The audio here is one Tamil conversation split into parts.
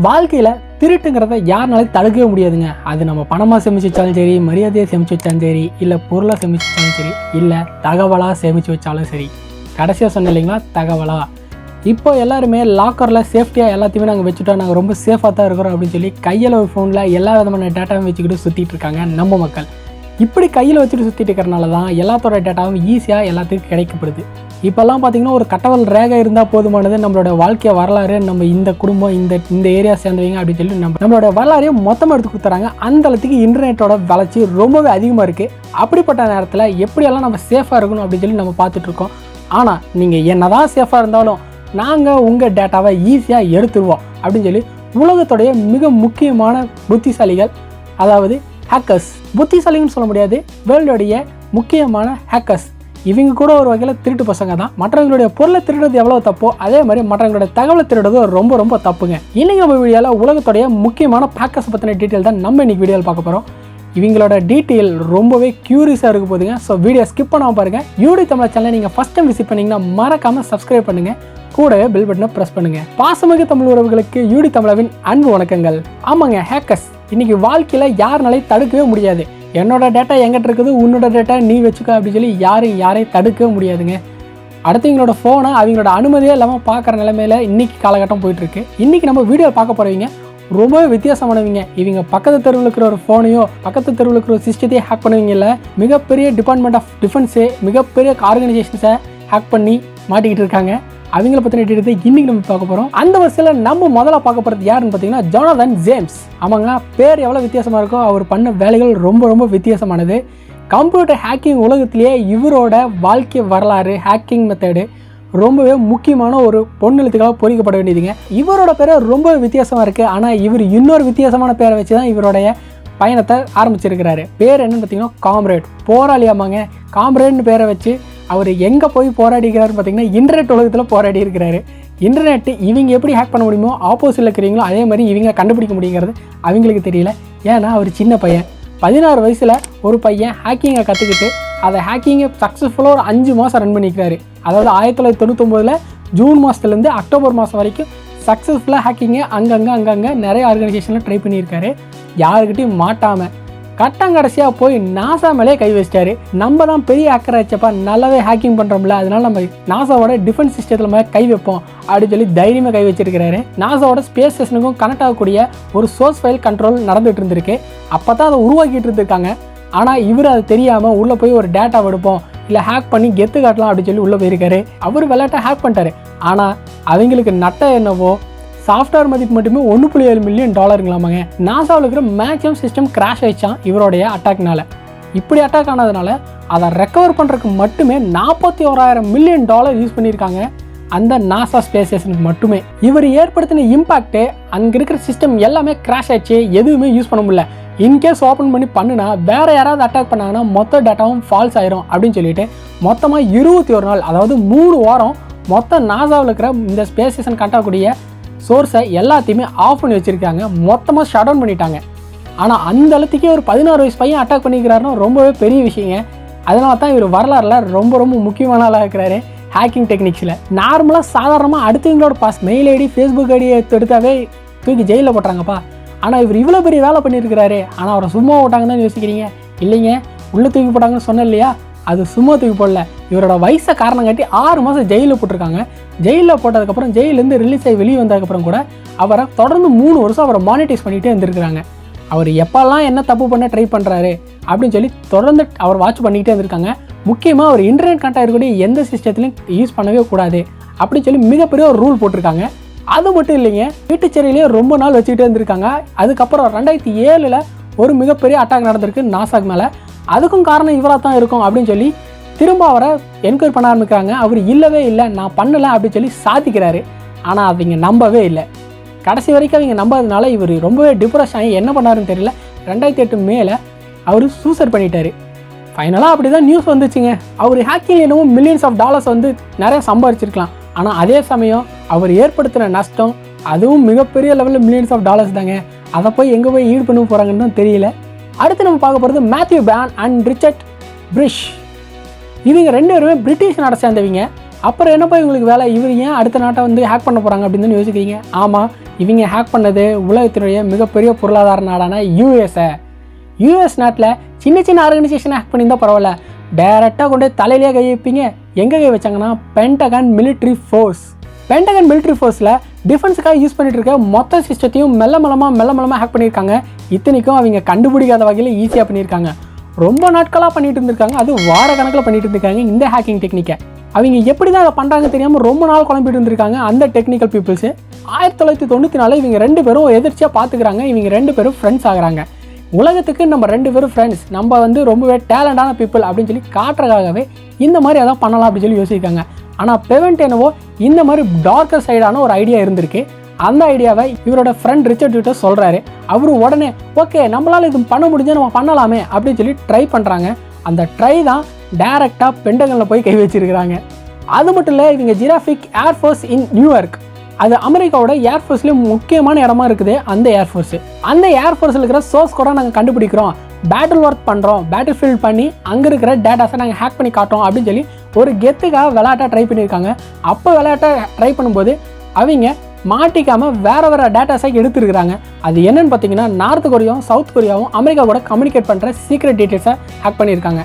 வாழ்க்கையில் திருட்டுங்கிறத யாருனாலும் தடுக்கவே முடியாதுங்க. அது நம்ம பணமாக சேமிச்சு வச்சாலும் சரி, மரியாதையை சேமிச்சு வச்சாலும் சரி, இல்லை பொருளாக சேமிச்சு வச்சாலும் சரி, இல்லை தகவலாக சேமித்து வச்சாலும் சரி. கடைசியாக சொன்ன இல்லைங்களா தகவலா. இப்போ எல்லாருமே லாக்கரில் சேஃப்டியாக எல்லாத்தையுமே நாங்கள் வச்சுட்டோம், நாங்கள் ரொம்ப சேஃபாக தான் இருக்கிறோம் அப்படின்னு சொல்லி கையில் ஒரு ஃபோனில் எல்லா விதமான டேட்டாவும் வச்சுக்கிட்டு சுற்றிட்டு இருக்காங்க நம்ம மக்கள். இப்படி கையில் வச்சுட்டு சுற்றிட்டு இருக்கிறனால தான் எல்லாத்தோட டேட்டாவும் ஈஸியாக எல்லாத்துக்கும் கிடைக்கப்படுது. இப்போல்லாம் பார்த்திங்கன்னா ஒரு கட்டவல் ரேகை இருந்தால் போதுமானது நம்மளோட வாழ்க்கை வரலாறு, நம்ம இந்த குடும்பம் இந்த ஏரியா சேர்ந்தவங்க அப்படின்னு சொல்லி நம்மளோட வரலாறையும் மொத்தமாக எடுத்து கொடுத்துறாங்க. அந்த அளவுக்கு இன்டர்நெட்டோட வளர்ச்சி ரொம்பவே அதிகமாக இருக்குது. அப்படிப்பட்ட நேரத்தில் எப்படியெல்லாம் நம்ம சேஃபாக இருக்கணும் அப்படின்னு சொல்லி நம்ம பார்த்துட்ருக்கோம். ஆனால் நீங்கள் என்ன தான் சேஃபாக இருந்தாலும் நாங்கள் உங்கள் டேட்டாவை ஈஸியாக எடுத்துருவோம் அப்படின்னு சொல்லி உலகத்துடைய மிக முக்கியமான புத்திசாலிகள், அதாவது ஹேக்கர்ஸ், புத்திசாலின்னு சொல்ல முடியாது, வேர்ல்டுடைய முக்கியமான ஹேக்கர்ஸ், இவங்க கூட ஒரு வகையில் திருட்டு பசங்க தான். மற்றவங்களுடைய பொருளை திருடுறது எவ்வளோ தப்போ அதே மாதிரி மற்றவங்களுடைய தகவலை திருடுறது ரொம்ப ரொம்ப தப்புங்க. இன்னைக்கு நம்ம வீடியோவில் உலகத்துடைய முக்கியமான ஹேக்கர்ஸ் பற்றின டீட்டெயில் தான் நம்ம இன்னைக்கு வீடியோவில் பார்க்க போகிறோம். இவங்களோட டீட்டெயில் ரொம்பவே க்யூரியஸாக இருக்க போதுங்க. ஸோ வீடியோ ஸ்கிப் பண்ணாமல் பாருங்கள். யூடி தமிழ் சேனலை நீங்கள் ஃபஸ்ட் டைம் விசிட் பண்ணிங்கன்னா மறக்காமல் சப்ஸ்கிரைப் பண்ணுங்கள், கூடவே பெல் பட்டனை ப்ரெஸ் பண்ணுங்கள். பாசமிகு தமிழ் உறவுகளுக்கு யூடி தமிழாவின் அன்பு வணக்கங்கள். ஆமாங்க, ஹேக்கர்ஸ் இன்னைக்கு வாழ்க்கையில் யாருனாலையும் தடுக்கவே முடியாது. என்னோட டேட்டா எங்கிட்ட இருக்குது, உன்னோட டேட்டா நீ வச்சுக்க அப்படின்னு சொல்லி யாரையும் தடுக்கவே முடியாதுங்க. அடுத்தவங்களோட ஃபோனை அவங்களோட அனுமதியே இல்லாமல் பார்க்குற நிலைமையில இன்னைக்கு காலகட்டம் போயிட்டுருக்கு. இன்றைக்கி நம்ம வீடியோ பார்க்க போகிறவங்க ரொம்பவே வித்தியாசமானவங்க. இவங்க பக்கத்து தெருவில் இருக்கிற ஒரு ஃபோனையோ பக்கத்து தெருவில் இருக்கிற ஒரு சிஸ்டத்தையே ஹேக் பண்ணுவீங்க. இல்லை மிகப்பெரிய டிபார்ட்மெண்ட் ஆஃப் டிஃபென்ஸு, மிகப்பெரிய ஆர்கனைசேஷன்ஸை ஹேக் பண்ணி மாட்டிக்கிட்டு இருக்காங்க. அவங்கள பற்றின டீட்டெயில் இன்னைக்கு நம்ம பார்க்க போகிறோம். அந்த வரிசையில் நம்ம முதல்ல பார்க்க போகிறது யாருன்னு பார்த்தீங்கன்னா ஜோனாதன் ஜேம்ஸ். ஆமாங்க, பேர் எவ்வளோ வித்தியாசமாக இருக்கோ அவர் பண்ண வேலைகள் ரொம்ப ரொம்ப வித்தியாசமானது. கம்ப்யூட்டர் ஹேக்கிங் உலகத்திலேயே இவரோட வாழ்க்கை வரலாறு, ஹேக்கிங் மெத்தடு ரொம்பவே முக்கியமான ஒரு பொன்னெழுத்துக்காக பொறிக்கப்பட வேண்டியதுங்க. இவரோட பேர் ரொம்ப வித்தியாசமாக இருக்குது. ஆனால் இவர் இன்னொரு வித்தியாசமான பேரை வச்சு தான் இவருடைய பயணத்தை ஆரம்பிச்சிருக்கிறாரு. பேர் என்னன்னு பார்த்தீங்கன்னா காம்ரேட், போராளியாமாங்க. காம்ரேட்னு பேரை வச்சு அவர் எங்கே போய் போராடிக்கிறாருன்னு பார்த்தீங்கன்னா இன்டர்நெட் உலகத்தில் போராடி இருக்கிறாரு. இன்டர்நெட்டு இவங்க எப்படி ஹேக் பண்ண முடியுமோ ஆப்போசிட்டில் இருக்கிறீங்களோ அதே மாதிரி இவங்க கண்டுபிடிக்க முடியுங்கிறது அவங்களுக்கு தெரியல. ஏன்னா அவர் சின்ன பையன், 16 வயசில் ஒரு பையன் ஹேக்கிங்கை கற்றுக்கிட்டு அதை ஹேக்கிங்கை சக்ஸஸ்ஃபுல்லாக ஒரு 5 மாதம் ரன் பண்ணிக்கிறாரு. அதாவது 1999 ஜூன் மாதத்துலேருந்து அக்டோபர் மாதம் வரைக்கும் சக்ஸஸ்ஃபுல்லாக ஹேக்கிங்கை அங்கங்கே நிறைய ஆர்கனைசேஷனில் ட்ரை பண்ணியிருக்காரு. யாருக்கிட்டையும் மாட்டாமல் கடைசியாக போய் நாசா மேலே கை வச்சிட்டாரு. நம்ம தான் பெரிய ஹேக்கர் ஆச்சப்பா, நல்லாவே ஹேக்கிங் பண்ணுறோம்ல, அதனால நம்ம நாசாவோட டிஃபென்ஸ் சிஸ்டத்தில் மேலே கை வைப்போம் அப்படின்னு சொல்லி தைரியமாக கை வச்சிருக்கிறாரு. நாசாவோட ஸ்பேஸ் ஸ்டேஷனுக்கும் கனெக்ட் ஆகக்கூடிய ஒரு சோர்ஸ் ஃபைல் கண்ட்ரோல் நடந்துகிட்டு இருந்திருக்கு. அப்போ தான் அதை உருவாக்கிட்டு இருந்திருக்காங்க. ஆனால் இவர் அது தெரியாமல் உள்ளே போய் ஒரு டேட்டா எடுப்போம், இல்லை ஹேக் பண்ணி கெத்து காட்டலாம் அப்படின்னு சொல்லி உள்ளே போயிருக்காரு. அவர் விளையாட்டை ஹேக் பண்ணிட்டாரு. ஆனால் அவங்களுக்கு நட்ட என்னவோ சாஃப்ட்வேர் மதிப்பு மட்டுமே $1.7 மில்லியன் டாலருங்களாமாங்க. நாசாவில் இருக்கிற மேக்ஸிமம் சிஸ்டம் கிராஷ் ஆயிடுச்சான் இவருடைய அட்டாக்னால. இப்படி அட்டாக் ஆனதுனால அதை ரெக்கவர் பண்ணுறதுக்கு மட்டுமே $41,000 மில்லியன் யூஸ் பண்ணியிருக்காங்க அந்த நாசா ஸ்பேஸ் ஸ்டேஷனுக்கு மட்டுமே. இவர் ஏற்படுத்தின இம்பாக்ட்டு அங்கே இருக்கிற சிஸ்டம் எல்லாமே கிராஷ் ஆயிடுச்சு, எதுவுமே யூஸ் பண்ண முடியல. இன்கேஸ் ஓப்பன் பண்ணி பண்ணுனா வேறு யாராவது அட்டாக் பண்ணாங்கன்னா மொத்த டேட்டாவும் ஃபால்ஸ் ஆயிரும் அப்படின்னு சொல்லிட்டு மொத்தமாக 21 நாள், அதாவது 3 வாரம் மொத்த நாசாவில் இருக்கிற இந்த ஸ்பேஸ் ஸ்டேஷன் கட்டக்கூடிய சோர்ஸை எல்லாத்தையுமே ஆஃப் பண்ணி வச்சுருக்காங்க, மொத்தமாக ஷட் டவுன் பண்ணிட்டாங்க. ஆனால் அந்த அளவுக்கே ஒரு 16 வயசு பையன் அட்டாக் பண்ணிக்கிறாருன்னா ரொம்பவே பெரிய விஷயங்க. அதனால தான் இவர் வரலாறுல ரொம்ப ரொம்ப முக்கியமான ஆளாக இருக்கிறாரு ஹேக்கிங் டெக்னிக்ஸில். நார்மலாக சாதாரணமாக அடுத்தவங்களோட மெயில் ஐடி, ஃபேஸ்புக் ஐடி எடுத்தாவே தூக்கி ஜெயிலில் போட்டுறாங்கப்பா. ஆனால் இவர் இவ்வளோ பெரிய வேலை பண்ணியிருக்கிறாரு. ஆனால் அவரை சும்மா போட்டாங்கன்னு தான் யோசிக்கிறீங்க. இல்லைங்க, உள்ளே தூக்கி போட்டாங்கன்னு சொன்னேன் இல்லையா, அது சும்மா தூக்கி போடல. இவரோட வயசை காரணம் காட்டி 6 மாதம் ஜெயிலில் போட்டிருக்காங்க. ஜெயிலில் போட்டதுக்கப்புறம் ஜெயிலேருந்து ரிலீஸ் ஆகி வெளியே வந்ததுக்கப்புறம் கூட அவரை தொடர்ந்து 3 வருஷம் அவரை மானிட்டைஸ் பண்ணிகிட்டே இருந்திருக்கிறாங்க. அவர் எப்போல்லாம் என்ன தப்பு பண்ண ட்ரை பண்ணுறாரு அப்படின்னு சொல்லி தொடர்ந்து அவர் வாட்ச் பண்ணிக்கிட்டே இருந்திருக்காங்க. முக்கியமாக அவர் இன்டர்நெட் கனெக்ட் ஆகிருக்கூடிய எந்த சிஸ்டத்துலையும் யூஸ் பண்ணவே கூடாது அப்படின்னு சொல்லி மிகப்பெரிய ஒரு ரூல் போட்டிருக்காங்க. அது மட்டும் இல்லைங்க, வீட்டுச்சேரியிலேயே ரொம்ப நாள் வச்சுக்கிட்டே இருந்திருக்காங்க. அதுக்கப்புறம் 2007 ஒரு மிகப்பெரிய அட்டாக் நடந்திருக்கு நாசாக்கு மேலே. அதுக்கும் காரணம் இவராக தான் இருக்கும் அப்படின்னு சொல்லி திரும்ப அவரை என்கொயரி பண்ண ஆரம்பிக்கிறாங்க. அவர் இல்லவே இல்லை, நான் பண்ணலை அப்படின்னு சொல்லி சாதிக்கிறாரு. ஆனால் அவங்க நம்பவே இல்லை. கடைசி வரைக்கும் அவங்க நம்பாததுனால இவர் ரொம்பவே டிப்ரெஸ் ஆகி என்ன பண்ணாருன்னு தெரியல. 2008 மேலே அவர் சூசைட் பண்ணிட்டாரு. ஃபைனலாக அப்படி தான் நியூஸ் வந்துச்சுங்க. அவர் ஹேக்கிங் என்னவோ $மில்லியன்ஸ் வந்து நிறைய சம்பாதிச்சிருக்கலாம். ஆனால் அதே சமயம் அவர் ஏற்படுத்தின நஷ்டம் அதுவும் மிகப்பெரிய லெவலில் $மில்லியன்ஸ் தாங்க. அதை போய் எங்கே போய் ஈடு பண்ண போகிறாங்கன்னு தான் தெரியல. அடுத்து நம்ம பார்க்க போகிறது மேத்யூ பேன் அண்ட் ரிச்சர்ட் பிரிஷ். இவங்க 2 பேருமே பிரிட்டிஷ் நாட்டை சேர்ந்தவங்க. அப்புறம் என்னப்பா இவங்களுக்கு வேலை, இவர் ஏன் அடுத்த நாட்டை வந்து ஹேக் பண்ண போகிறாங்க அப்படின்னு யோசிக்கிறீங்க. ஆமாம், இவங்க ஹேக் பண்ணது உலகத்தினுடைய மிகப்பெரிய பொருளாதார நாடான யூஎஸ் நாட்டில் சின்ன சின்ன ஆர்கனைசேஷனை ஹேக் பண்ணியிருந்தால் பரவாயில்ல, டைரெக்டாக கொண்டு தலையிலே கை வைப்பீங்க. எங்கே கை வச்சாங்கன்னா பென்டகன் மிலிட்ரி ஃபோர்ஸில் டிஃபென்ஸுக்காக யூஸ் பண்ணிட்டு இருக்க மொத்த சிஸ்டத்தையும் மெல்ல மெல்லமாக ஹேக் பண்ணியிருக்காங்க. இத்தனைக்கும் அவங்க கண்டுபிடிக்காத வகையில் ஈஸியாக பண்ணியிருக்காங்க. ரொம்ப நாட்களாக பண்ணிட்டு இருந்திருக்காங்க, அது வார கணக்கில் பண்ணிட்டு இருந்திருக்காங்க. இந்த ஹேக்கிங் டெக்னிக்கை அவங்க எப்படி தான் அதை பண்ணுறாங்க தெரியாமல் ரொம்ப நாள் குழம்பிட்டு இருந்திருக்காங்க. அந்த டெக்னிக்கல் பீப்புள்ஸு 1994 இவங்க 2 பேரும் எதிர்ச்சியாக பார்த்துக்கிறாங்க. இவங்க 2 பேரும் ஃப்ரெண்ட்ஸ் ஆகுறாங்க. உலகத்துக்கு நம்ம 2 பேரும் ஃப்ரெண்ட்ஸ், நம்ம வந்து ரொம்பவே டேலண்டான பீப்புள் அப்படின்னு சொல்லி காட்டுறதுக்காகவே இந்த மாதிரி அதான் பண்ணலாம் அப்படின்னு சொல்லி யோசிச்சிருக்காங்க. ஆனால் பெவென்ட் என்னவோ இந்த மாதிரி டார்க்கர் சைடான ஒரு ஐடியா இருந்திருக்கு. அந்த ஐடியாவை இவரோட ஃப்ரெண்ட் ரிச்சர்ட் சொல்கிறாரு. அவரு உடனே ஓகே நம்மளால் இது பண்ண முடிஞ்சால் நம்ம பண்ணலாமே அப்படின்னு சொல்லி ட்ரை பண்ணுறாங்க. அந்த ட்ரை தான் டைரெக்டாக பென்டகனில் போய் கை வச்சிருக்கிறாங்க. அது மட்டும் இல்லை, இவங்க ஜிராஃபிக் ஏர்ஃபோர்ஸ் இன் நியூயார்க், அது அமெரிக்காவோட ஏர்ஃபோர்ஸ்லேயும் முக்கியமான இடமா இருக்குது. அந்த ஏர்ஃபோர்ஸில் இருக்கிற சோர்ஸ் கூட நாங்கள் கண்டுபிடிக்கிறோம், பேட்டில் ஒர்க் பண்ணுறோம், பேட்டில் ஃபீல்ட் பண்ணி அங்கே இருக்கிற டேட்டாஸை நாங்கள் ஹேக் பண்ணி காட்டுறோம் அப்படின்னு சொல்லி ஒரு கெத்துக்காக விளையாட்டாக ட்ரை பண்ணியிருக்காங்க. அப்போ விளையாட்டாக ட்ரை பண்ணும்போது அவங்க மாட்டிக்காமல் வேறு டேட்டாஸை எடுத்துருக்குறாங்க. அது என்னன்னு பார்த்தீங்கன்னா, நார்த் கொரியாவும் சவுத் கொரியாவும் அமெரிக்கா கூட கம்யூனிகேட் பண்ணுற சீக்ரெட் டீட்டெயில்ஸை ஹேக் பண்ணியிருக்காங்க.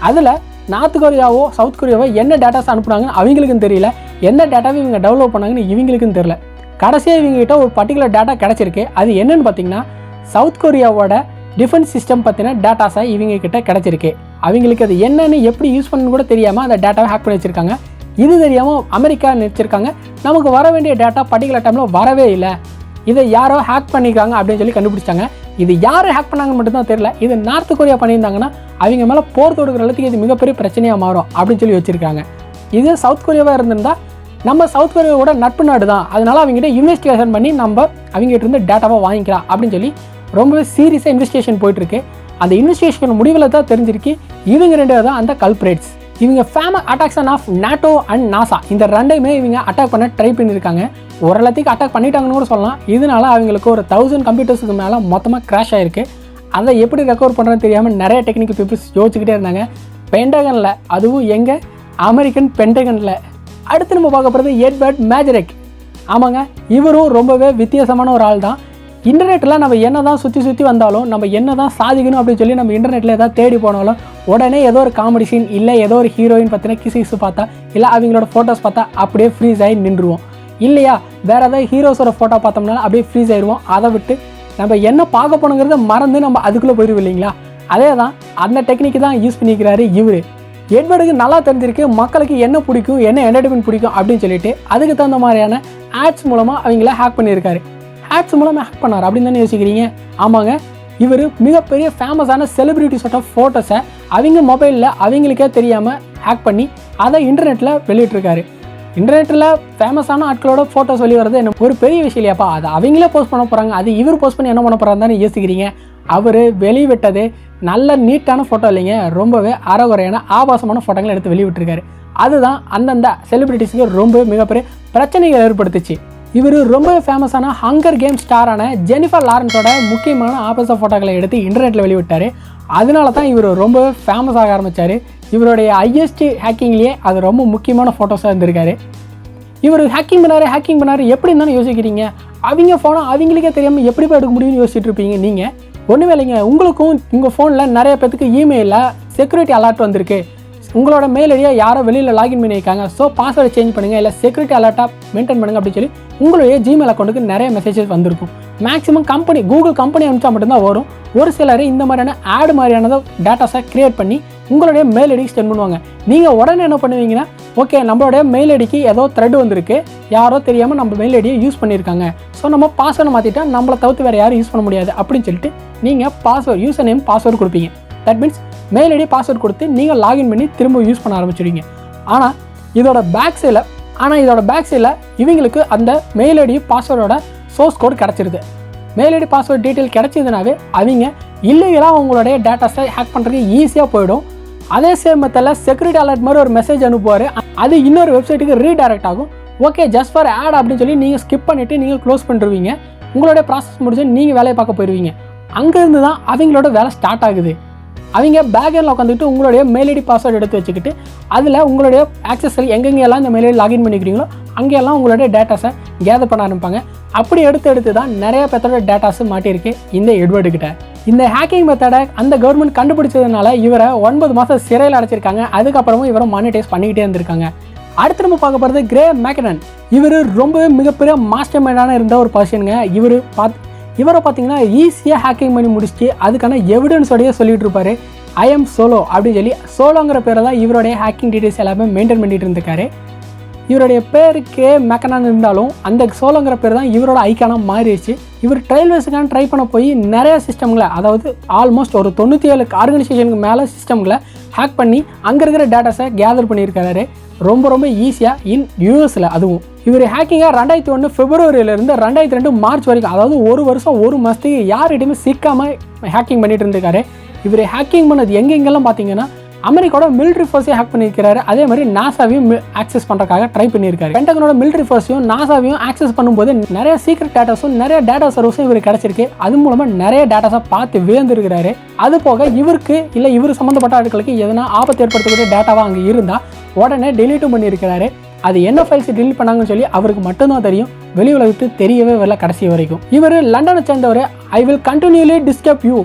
அதில் நார்த் கொரியாவோ சவுத் கொரியாவோ என்ன டேட்டாஸ் அனுப்புனாங்கன்னு அவங்களுக்கும் தெரியல, என்ன டேட்டாவை இவங்க டெவலப் பண்ணாங்கன்னு இவங்களுக்கும் தெரியல. கடைசியாக இவங்ககிட்ட ஒரு பர்டிகுலர் டேட்டா கிடச்சிருக்கு. அது என்னன்னு பார்த்தீங்கன்னா, சவுத் கொரியாவோட டிஃபென்ஸ் சிஸ்டம் பற்றின டேட்டாஸை இவங்க கிட்ட கிடச்சிருக்கு. அவங்களுக்கு அது என்னன்னு எப்படி யூஸ் பண்ணணும்னு கூட தெரியாமல் அந்த டேட்டாவை ஹேக் பண்ணி வச்சுருக்காங்க. இது தெரியாமல் அமெரிக்கா நினச்சிருக்காங்க நமக்கு வர வேண்டிய டேட்டா பர்டிகுலர் டைமில் வரவே இல்லை, இதை யாரோ ஹேக் பண்ணியிருக்காங்க அப்படின்னு சொல்லி கண்டுபிடிச்சாங்க. இது யார் ஹேக் பண்ணாங்கன்னு மட்டும்தான் தெரியல. இது நார்த் கொரியா பண்ணியிருந்தாங்கன்னா அவங்க மேலே போர் தொடுக்கிற அளவுக்கு இது மிகப்பெரிய பிரச்சனையாக மாறும் அப்படின்னு சொல்லி வச்சுருக்காங்க. இது சவுத் கொரியாவாக இருந்திருந்தால் நம்ம சவுத் கொரியாவோட நட்பு நாடு தான், அதனால அவங்ககிட்ட இன்வெஸ்டிகேஷன் பண்ணி நம்ம அவங்ககிட்ட இருந்து டேட்டாவை வாங்கிக்கலாம் அப்படின்னு சொல்லி ரொம்பவே சீரியஸாக இன்வெஸ்டிகேஷன் போயிட்டுருக்கு. அந்த இன்வெஸ்டிகேஷன் முடிவில் தான் தெரிஞ்சிருக்கு இவங்க 2 பேர் தான் அந்த கல்பிரேட்ஸ். இவங்க famous attraction of NATO and NASA, இந்த 2யுமே இவங்க அட்டாக் பண்ண ட்ரை பண்ணியிருக்காங்க. ஓரளவுக்கு அட்டாக் பண்ணிட்டாங்கன்னு கூட சொல்லலாம். இதனால அவங்களுக்கு ஒரு 1000 கம்ப்யூட்டர்ஸுக்கு மேலே மொத்தமாக கிராஷ் ஆகிருக்கு. அதை எப்படி ரெக்கவர் பண்ணுறதுன்னு தெரியாமல் நிறைய டெக்னிக்கல் பீப்புள்ஸ் யோசிச்சுக்கிட்டே இருந்தாங்க. பென்டகனில், அதுவும் எங்கள் அமெரிக்கன் பென்டகனில். அடுத்து நம்ம பார்க்க போகிறது எட்வர்ட் மேஜரிக். ஆமாங்க, இவரும் ரொம்பவே வித்தியாசமான ஒரு ஆள் தான். இன்டர்நெட்டில் நம்ம என்ன தான் சுற்றி வந்தாலும், நம்ம என்ன தான் சாதிக்கணும் அப்படின்னு சொல்லி நம்ம இன்டர்நெட்டில் எதாவது தேடி போனாலும் உடனே ஏதோ ஒரு காமெடி சீன் இல்லை ஏதோ ஒரு ஹீரோயின் பற்றின கிசு பார்த்தா இல்லை அவங்களோட ஃபோட்டோஸ் பார்த்தா அப்படியே ஃப்ரீஸ் ஆகி நின்றுவோம். இல்லையா வேறு ஏதாவது ஹீரோஸோட ஃபோட்டோ பார்த்தோம்னாலும் அப்படியே ஃப்ரீஸ் ஆகிடுவோம். அதை விட்டு நம்ம என்ன பார்க்க போனோங்கிறத மறந்து நம்ம அதுக்குள்ளே போயிடுவோம் இல்லைங்களா. அதே தான் அந்த டெக்னிக்கு தான் யூஸ் பண்ணிக்கிறாரு இவர். எட்வர்டுக்கு நல்லா தெரிஞ்சிருக்கு மக்களுக்கு என்ன பிடிக்கும், என்ன என்டர்டைன்மெண்ட் பிடிக்கும் அப்படின்னு சொல்லிட்டு அதுக்கு தகுந்த மாதிரியான ஆட்ஸ் மூலமாக அவங்கள ஹேக் பண்ணியிருக்காரு. ஆட்ஸ் மூலமாக ஹேக் பண்ணார் அப்படின்னு தானே யோசிக்கிறீங்க. ஆமாங்க, இவர் மிகப்பெரிய ஃபேமஸான செலிபிரிட்டிஸோட ஃபோட்டோஸை அவங்க மொபைலில் அவங்களுக்கே தெரியாமல் ஹேக் பண்ணி அதை இன்டர்நெட்டில் வெளியிட்டிருக்காரு. இன்டர்நெட்டில் ஃபேமஸான ஆட்களோட ஃபோட்டோஸ் வெளியே வரது என்ன ஒரு பெரிய விஷயம் இல்லையாப்பா. அதை அவங்களே போஸ்ட் பண்ண போகிறாங்க, அது இவர் போஸ்ட் பண்ணி என்ன பண்ண போகிறான்னு தானே யோசிக்கிறீங்க. அவர் வெளிவிட்டது நல்ல நீட்டான ஃபோட்டோ இல்லைங்க, ரொம்பவே அறகுறையான ஆபாசமான ஃபோட்டோங்களை எடுத்து வெளியிட்டிருக்காரு. அதுதான் அந்தந்த செலிபிரிட்டிஸுக்கு ரொம்ப மிகப்பெரிய பிரச்சனைகள் ஏற்படுத்துச்சு. இவர் ரொம்ப ஃபேமஸான ஹங்கர் கேம் ஸ்டாரான ஜெனிஃபர் லாரன்ஸோட முக்கியமான ஆபாச ஃபோட்டோக்களை எடுத்து இன்டர்நெட்டில் வெளிவிட்டார். அதனால தான் இவர் ரொம்ப ஃபேமஸ் ஆக ஆரம்பித்தார். இவருடைய ஹையஸ்ட் ஹேக்கிங்லேயே அது ரொம்ப முக்கியமான ஃபோட்டோஸாக இருந்திருக்காரு. இவர் ஹேக்கிங் பண்ணார் எப்படி இருந்தாலும் யோசிக்கிறீங்க. அவங்க ஃபோனை அவங்களுக்கே தெரியாமல் எப்படி போய் எடுக்க முடியும்னு யோசிச்சுட்டு இருப்பீங்க நீங்கள். ஒன்றுமே இல்லைங்க, உங்களுக்கும் உங்கள் ஃபோனில் நிறைய பேத்துக்கு இமெயிலில் செக்யூரிட்டி அலர்ட் வந்திருக்கு. உங்களோட மெயில் ஐடியா யாரோ வெளியில் லாகின் பண்ணியிருக்காங்க, ஸோ பாஸ்வேர்டை சேஞ்ச் பண்ணுங்கள் இல்லை செக்யூரிட்டி அலர்ட்டாக மெயின்டைன் பண்ணுங்கள் அப்படின்னு சொல்லி உங்களுடைய ஜிமெயில் அக்கௌண்ட்டுக்கு நிறைய மெசேஜஸ் வந்திருக்கும். மேக்ஸிமம் கூகுள் கம்பெனி அனுப்பிச்சா மட்டும்தான் வரும். ஒரு சிலர் இந்த மாதிரியான ஆட் மாதிரியானதை டேட்டாஸை க்ரியேட் பண்ணி உங்களுடைய மெயில் ஐடிக்கு சென்ட் பண்ணுவாங்க. நீங்கள் உடனே என்ன பண்ணுவீங்கன்னா, ஓகே நம்மளுடைய மெயில் ஐடிக்கு ஏதோ த்ரெட் வந்திருக்கு, யாரோ தெரியாமல் நம்ம மெயில் ஐடியை யூஸ் பண்ணியிருக்காங்க, ஸோ நம்ம பாஸ்வேர்டை மாற்றிட்டா நம்மளை தவிர்த்து வேறு யாரும் யூஸ் பண்ண முடியாது அப்படின்னு சொல்லிட்டு நீங்கள் யூசர் நேம் பாஸ்வேர்டு கொடுப்பீங்க. That means mail ID password கொடுத்து நீங்கள் லாகின் பண்ணி திரும்ப யூஸ் பண்ண ஆரம்பிச்சிடுவீங்க. ஆனால் இதோட பேக் சைடில் இவங்களுக்கு அந்த மெயில் ஐடி பாஸ்வேர்டோட சோர்ஸ் கோட் கிடச்சிருது. மெயில் ஐடி பாஸ்வேர்டு டீட்டெயில் கிடச்சிதுனாவே அவங்க இல்லீகலாக உங்களுடைய டேட்டாஸை ஹேக் பண்ணுறதுக்கு ஈஸியாக போயிடும். அதே சேம் மெத்தடில் செக்யூரிட்டி அலர்ட் மாதிரி ஒரு மெசேஜ் அனுப்புவார், அது இன்னொரு வெப்சைட்டுக்கு ரீடைரக்ட் ஆகும். ஓகே ஜஸ்ட் ஃபார் ஆட் அப்படின்னு சொல்லி நீங்கள் ஸ்கிப் பண்ணிவிட்டு நீங்கள் க்ளோஸ் பண்ணிடுவீங்க. உங்களுடைய ப்ராசஸ் முடிஞ்சு நீங்கள் வேலையை பார்க்க போயிடுவீங்க. அங்கேருந்து தான் அவங்களோட வேலை ஸ்டார்ட் ஆகுது. அவங்க பேக்ரவுண்டில் உட்காந்துக்கிட்டு உங்களுடைய மெயில் ஐடி பாஸ்வேர்டு எடுத்து வச்சுக்கிட்டு அதில் உங்களுடைய ஆக்சஸில் எங்கெங்கெல்லாம் இந்த மெயில் ஐடி லாகின் பண்ணிக்கிறீங்களோ அங்கேயெல்லாம் உங்களுடைய டேட்டாஸை கேதர் பண்ண ஆரம்பிப்பாங்க. அப்படி எடுத்து தான் நிறைய பேர்த்தோட டேட்டாஸு மாட்டியிருக்கு இந்த எட்வர்டு கிட்ட. இந்த ஹேக்கிங் மெத்தடை அந்த கவர்மெண்ட் கண்டுபிடிச்சதுனால இவரை 9 மாதம் சிறையில் அடைச்சிருக்காங்க. அதுக்கப்புறமும் இவரை மானிட்டைஸ் பண்ணிக்கிட்டே இருந்திருக்காங்க. அடுத்து நம்ம பார்க்க போகிறது கிரே மேக்கனன். இவர் ரொம்பவே மிகப்பெரிய மாஸ்டர் மைண்டான இருந்த ஒரு பர்சனுங்க. இவரை பார்த்தீங்கன்னா ஈஸியாக ஹேக்கிங் பண்ணி முடிச்சுட்டு அதுக்கான எவிடன்ஸோடையே சொல்லிட்டு இருப்பாரு. ஐ எம் சோலோ அப்படின்னு சொல்லி சோலோங்கிற பேரை தான் இவருடைய ஹேக்கிங் டீட்டெயில்ஸ் எல்லாமே மெயின்டைன் பண்ணிட்டு இருந்திருக்காரு. இவருடைய பேருக்கு மேக்கனான் இருந்தாலும் அந்த சோலோங்கிற பேர் தான் இவரோட ஐக்கானாக மாறிடுச்சு. இவர் ட்ரையல்வேஸுக்கான ட்ரை பண்ண போய் நிறைய சிஸ்டம்களை, அதாவது ஆல்மோஸ்ட் ஒரு 97 ஆர்கனைசேஷனுக்கு மேலே சிஸ்டம்களை ஹேக் பண்ணி அங்கே இருக்கிற டேட்டாஸை கேதர் பண்ணியிருக்காரு. ரொம்ப ஈஸியாக இன் யூஎஸில். அதுவும் இவர் ஹேக்கிங்காக 2001 பிப்ரவரியிலேருந்து 2002 மார்ச் வரைக்கும், அதாவது ஒரு வருஷம் 1 மாதத்துக்கு யார்கிட்டையுமே சிக்காமல் ஹேக்கிங் பண்ணிட்டு இருந்திருக்காரு. இவர் ஹேக்கிங் பண்ணது எங்கெங்கெல்லாம் பார்த்தீங்கன்னா அமெரிக்காவோட மிலிட்ரி ஃபோர்ஸையும் ஹேக் பண்ணியிருக்காரு. அதே மாதிரி நாசாவையும் ஆக்சஸ் பண்ணுறதுக்காக ட்ரை பண்ணியிருக்காரு. பென்டகனோட மிலிட்ரி ஃபோர்ஸையும் நாசாவையும் ஆக்சஸ் பண்ணும்போது நிறைய சீக்ரெட் டேட்டாஸும் நிறைய டேட்டா சர்வீஸும் இவர் கிடச்சிருக்கு. அது மூலமாக நிறைய டேட்டாஸை பார்த்து வியந்திருக்கிறாரு. அது போக இவருக்கு இல்லை இவர் சம்மந்தப்பட்ட ஆட்களுக்கு எதனா ஆபத்து ஏற்படுத்தக்கூடிய டேட்டாவாக அங்கே இருந்தால் உடனே டெலீட்டும் பண்ணியிருக்கிறாரு. அது என்ன ஃபைல்ஸ் டெலீட் பண்ணாங்கன்னு சொல்லி அவருக்கு மட்டும்தான் தெரியும். வெளி உலகத்துக்கு தெரியவே வரல கடைசி வரைக்கும். இவர் லண்டனை சேர்ந்தவர். I will continuously disturb you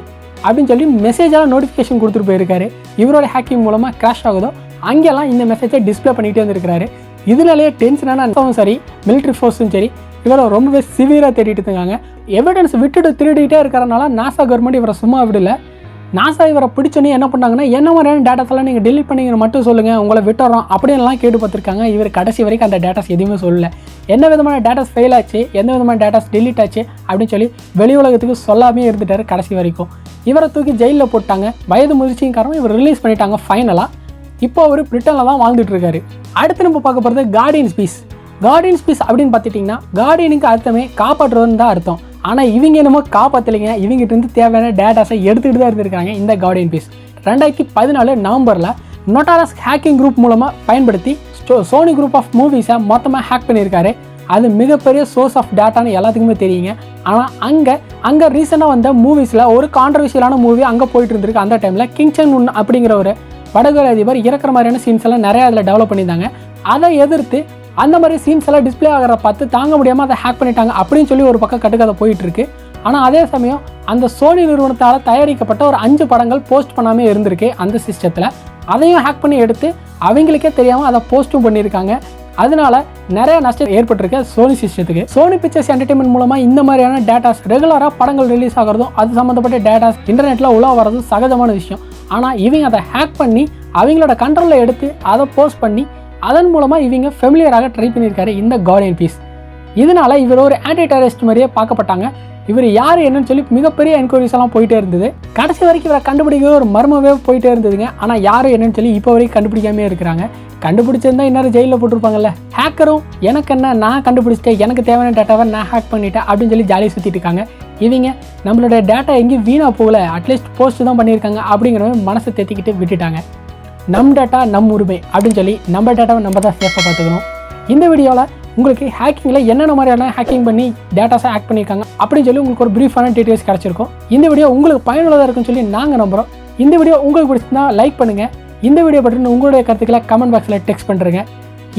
அப்படின்னு சொல்லி மெசேஜால் நோட்டிஃபிகேஷன் கொடுத்துட்டு போயிருக்காரு. இவரோட ஹேக்கிங் மூலமாக கிராஷ் ஆகுதோ அங்கெல்லாம் இந்த மெசேஜை டிஸ்பிளே பண்ணிகிட்டே வந்துருக்காரு. இதனாலேயே டென்ஷனான சரி மிலிட்ரி ஃபோர்ஸும் சரி இவரை ரொம்பவே சிவியராக தேடிட்டு இருக்காங்க. எவிடன்ஸ் விட்டுட்டு திருடிக்கிட்டே இருக்கிறனால நாசா கவர்மெண்ட் இவரை சும்மா விடல. நாசா இவரை பிடிச்சோன்னே என்ன பண்ணாங்கன்னா, என்ன மாதிரியான டேட்டாஸ் எல்லாம் நீங்கள் டெலிட் பண்ணிங்கன்னு மட்டும் சொல்லுங்கள், உங்களை விட்டுறோம் அப்படின்லாம் கேட்டு பார்த்துருக்காங்க. இவர் கடைசி வரைக்கும் அந்த டேட்டாஸ் எதுவுமே சொல்லலை. என்ன விதமான டேட்டாஸ் ஃபெயில் ஆச்சு, எந்த விதமான டேட்டாஸ் டெலிட் ஆச்சு அப்படின்னு சொல்லி வெளி உலகத்துக்கு சொல்லாமே இருந்துட்டார் கடைசி வரைக்கும். இவரை தூக்கி ஜெயிலில் போட்டாங்க. வயது முதிர்ச்சியின் காரணம் இவர் ரிலீஸ் பண்ணிட்டாங்க ஃபைனலாக. இப்போ அவர் பிரிட்டனில் தான் வாழ்ந்துட்டு இருக்காரு. அடுத்து நம்ம பார்க்க போகிறது கார்டியன் பீஸ். கார்டியன் பீஸ் அப்படின்னு பார்த்துட்டிங்கன்னா கார்டியனுக்கு அர்த்தமே காப்பாற்றுவதுன்னு தான் அர்த்தம். ஆனால் இவங்க என்னமோ காப்பாற்றலைங்க. இவங்ககிட்ட இருந்து தேவையான டேட்டாஸை எடுத்துகிட்டு தான் இருந்திருக்காங்க இந்த கார்டியன் பீஸ். 2014 நவம்பரில் நோட்டாரஸ் ஹேக்கிங் குரூப் மூலமாக பயன்படுத்தி சோனி குரூப் ஆஃப் மூவிஸை மொத்தமாக ஹேக் பண்ணியிருக்காரு. அது மிகப்பெரிய சோர்ஸ் ஆஃப் டேட்டான்னு எல்லாத்துக்குமே தெரியுங்க. ஆனால் அங்கே ரீசெண்டாக வந்த மூவிஸில் ஒரு கான்ட்ரவர்ஷியலான மூவி அங்கே போயிட்டு இருந்திருக்கு. அந்த டைமில் கிங்சன் உன் அப்படிங்கிற ஒரு வடகொரிய அதிபர் இறக்குற மாதிரியான சீன்ஸ் எல்லாம் நிறையா அதில் டெவலப் பண்ணியிருந்தாங்க. அதை எதிர்த்து அந்த மாதிரி சீன்ஸ் எல்லாம் டிஸ்பிளே ஆகிற பார்த்து தாங்க முடியாமல் அதை ஹேக் பண்ணிட்டாங்க அப்படின்னு சொல்லி ஒரு பக்கம் கட்டுக்கதை போயிட்டு இருக்கு. ஆனால் அதே சமயம் அந்த சோனி நிறுவனத்தால் தயாரிக்கப்பட்ட ஒரு 5 படங்கள் போஸ்ட் பண்ணாமல் இருந்திருக்கு அந்த சிஸ்டத்தில். அதையும் ஹேக் பண்ணி எடுத்து அவங்களுக்கே தெரியாமல் அதை போஸ்ட்டும் பண்ணியிருக்காங்க. அதனால நிறைய நஷ்டம் ஏற்பட்டிருக்கு சோனி சிஸ்டத்துக்கு. சோனி பிக்சர்ஸ் என்டர்டைன்மெண்ட் மூலமாக இந்த மாதிரியான டேட்டாஸ் ரெகுலராக படங்கள் ரிலீஸ் ஆகிறதும் அது சம்மந்தப்பட்ட டேட்டாஸ் இன்டர்நெட்டில் உலா வரதும் சகஜமான விஷயம். ஆனால் இவங்க அதை ஹேக் பண்ணி அவங்களோட கண்ட்ரோலில் எடுத்து அதை போஸ்ட் பண்ணி அதன் மூலமாக இவங்க ஃபெமிலியராக ட்ரை பண்ணியிருக்காரு இந்த கார்டியன் பீஸ். இதனால இவர் ஒரு ஆன்டி டெரரிஸ்ட் மாதிரியே பார்க்கப்பட்டாங்க. இவர் யார் என்னன்னு சொல்லி மிகப்பெரிய என்கொயரிஸ் எல்லாம் போயிட்டே இருந்தது. கடைசி வரைக்கும் இவரை கண்டுபிடிக்க ஒரு மர்மவே போயிட்டே இருந்ததுங்க. ஆனால் யார் என்னன்னு சொல்லி இப்போ வரைக்கும் கண்டுபிடிக்காமே இருக்கிறாங்க. கண்டுபிடிச்சிருந்தா இன்னொரு ஜெயிலில் போட்டிருப்பாங்கல்ல. ஹேக்கரும் எனக்கு என்ன, நான் கண்டுபிடிச்சிட்டேன், எனக்கு தேவையான டேட்டாவை நான் ஹேக் பண்ணிட்டேன் அப்படின்னு சொல்லி ஜாலியாக சுற்றிட்டு இருக்காங்க. இவங்க நம்மளோட டேட்டா எங்கேயும் வீணாக போகல, அட்லீஸ்ட் போஸ்ட் தான் பண்ணியிருக்காங்க அப்படிங்கிற மனசை தேத்திக்கிட்டு விட்டுட்டாங்க. நம் டேட்டா நம் உரிமை அப்படின்னு சொல்லி நம்ம டேட்டாவை நம்ம தான் சேஃபாக பார்த்துக்கணும். இந்த வீடியோவில் உங்களுக்கு ஹேக்கிங்கில் என்னென்ன மாதிரியான ஹேக்கிங் பண்ணி டேட்டாஸை ஹேக் பண்ணியிருக்காங்க அப்படின்னு சொல்லி உங்களுக்கு ஒரு ப்ரீஃபான டீட்டெயில்ஸ் கிடச்சிருக்கும். இந்த வீடியோ உங்களுக்கு பயனுள்ளதாக இருக்குன்னு சொல்லி நாங்கள் நம்புகிறோம். இந்த வீடியோ உங்களுக்கு பிடிச்சிருந்தா லைக் பண்ணுங்கள். இந்த வீடியோ பற்றி உங்களுடைய கருத்துக்களை கமெண்ட் பாக்ஸில் டெக்ஸ்ட் பண்ணுறேங்க.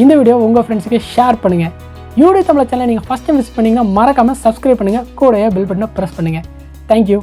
இந்த வீடியோ உங்கள் ஃப்ரெண்ட்ஸுக்கு ஷேர் பண்ணுங்கள். YuDi தமிழ் சேனலை நீங்கள் ஃபஸ்ட் டைம் விசிட் பண்ணிங்கன்னா மறக்காமல் சப்ஸ்கிரைப் பண்ணுங்கள். கூடவே பெல் பட்டனை ப்ரெஸ் பண்ணுங்கள். தேங்க்யூ.